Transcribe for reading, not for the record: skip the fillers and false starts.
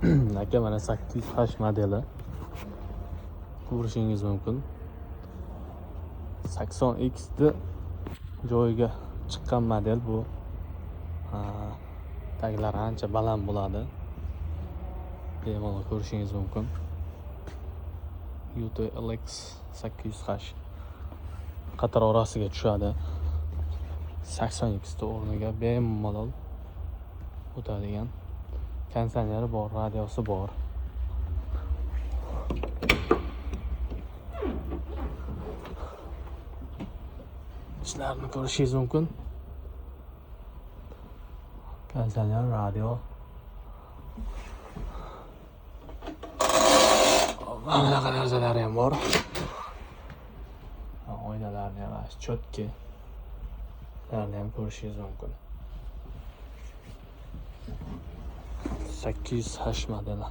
aka mana 800H modeli ko'rishingiz mumkin. 80X ni joyiga chiqqan model bu. Taglari ancha baland bo'ladi. Bemalol ko'rishingiz mumkin. UTLX 800H qator orasiga tushadi. 80X o'rniga bemalol o'tadigan konditsioneri bor, radiosi bor. Ishlarini ko'rishingiz mumkin. Konditsioner, radio. Bunaqa narsalari ham bor. Oynalarni ham chotki. Ularni ham ko'rishingiz mumkin. 800H modeli.